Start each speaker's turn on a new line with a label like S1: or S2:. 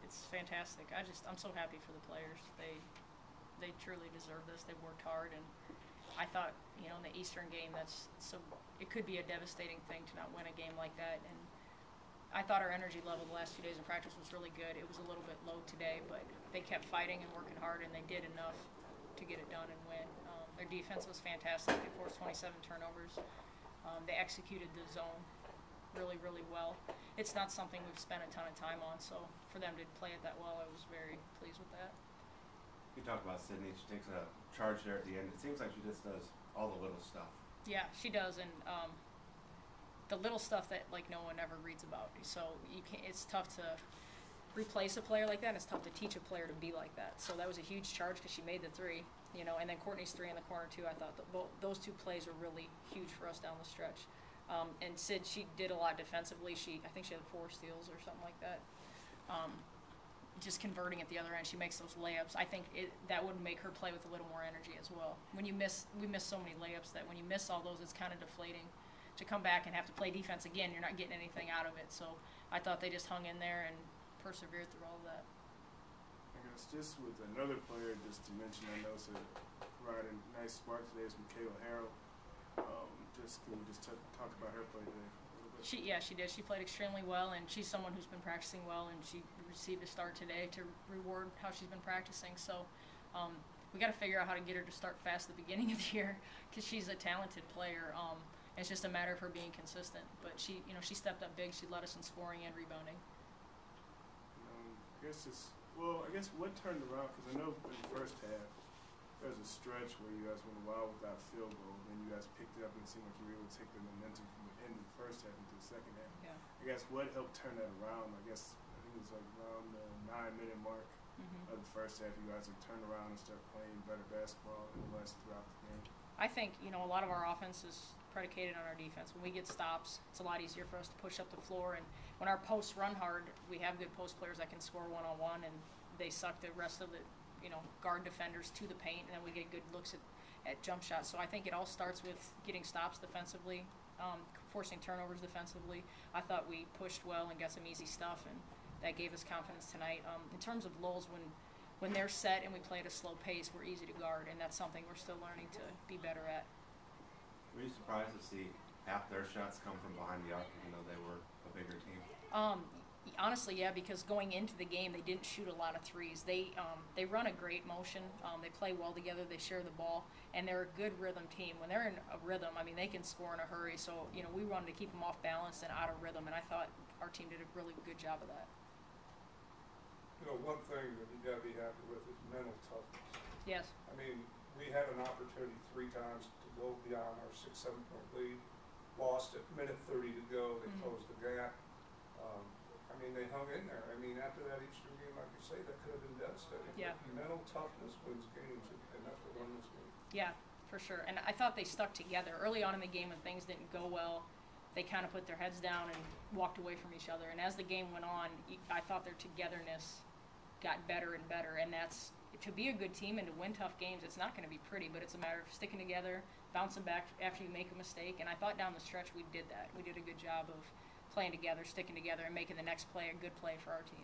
S1: it's fantastic. I'm so happy for the players. They truly deserve this. They worked hard, and I thought, in the Eastern game, it could be a devastating thing to not win a game like that. And I thought our energy level the last 2 days of practice was really good. It was a little bit low today, but they kept fighting and working hard, and they did enough to get it done and win. Their defense was fantastic. They forced 27 turnovers. They executed the zone really, really well. It's not something we've spent a ton of time on, so for them to play it that well, I was very pleased with that.
S2: You talk about Sydney. She takes a charge there at the end. It seems like she just does all the little stuff.
S1: Yeah, she does, and the little stuff that no one ever reads about. So it's tough to replace a player like that, and it's tough to teach a player to be like that. So that was a huge charge because she made the three, and then Courtney's three in the corner too. I thought those two plays were really huge for us down the stretch. And Sid, she did a lot defensively. I think she had 4 steals or something like that. Just converting at the other end, she makes those layups. I think that would make her play with a little more energy as well. We miss so many layups that when you miss all those, it's kind of deflating. To come back and have to play defense again, you're not getting anything out of it. So I thought they just hung in there and persevered through all of that.
S3: I guess just with another player, just to mention, I know provided a nice spark today is Michaela Harrell. Can you just talk about her play today?
S1: She did. She played extremely well, and she's someone who's been practicing well, and she received a start today to reward how she's been practicing. So we got to figure out how to get her to start fast at the beginning of the year because she's a talented player. It's just a matter of her being consistent. But she stepped up big. She led us in scoring and rebounding.
S3: I guess what turned around, because I know in the first half there was a stretch where you guys went a while without field goal, and then you guys picked it up and it seemed like you were able to take the momentum from the end of the first half into the second half.
S1: Yeah.
S3: I guess what helped turn that around? I think it was like around the 9-minute mark of the first half. You guys have turned around and started playing better basketball in the rest throughout the game.
S1: I think a lot of our offense is predicated on our defense. When we get stops, it's a lot easier for us to push up the floor. And when our posts run hard, we have good post players that can score one-on-one, and they suck the rest of the guard defenders to the paint, and then we get good looks at jump shots. So I think it all starts with getting stops defensively, forcing turnovers defensively. I thought we pushed well and got some easy stuff, and that gave us confidence tonight. In terms of lulls, when they're set and we play at a slow pace, we're easy to guard, and that's something we're still learning to be better at.
S2: Were you surprised to see half their shots come from behind the arc, even though they were a bigger team?
S1: Honestly, yeah, because going into the game, they didn't shoot a lot of threes. They run a great motion. They play well together. They share the ball, and they're a good rhythm team. When they're in a rhythm, they can score in a hurry. So, we wanted to keep them off balance and out of rhythm, and I thought our team did a really good job of that.
S4: One thing that you got to be happy with is mental toughness.
S1: Yes.
S4: We had an opportunity 3 times to go beyond our 6-7 point lead. Lost it, minute 30 to go. They closed the gap. They hung in there. After that Eastern game, like you say, that could have been devastating.
S1: Yeah.
S4: But mental toughness wins games, and that's what won this game.
S1: Yeah, for sure. And I thought they stuck together. Early on in the game when things didn't go well, they kind of put their heads down and walked away from each other. And as the game went on, I thought their togetherness got better and better. And that's, to be a good team and to win tough games, it's not going to be pretty, but it's a matter of sticking together, bouncing back after you make a mistake. And I thought down the stretch we did that. We did a good job of playing together, sticking together, and making the next play a good play for our team.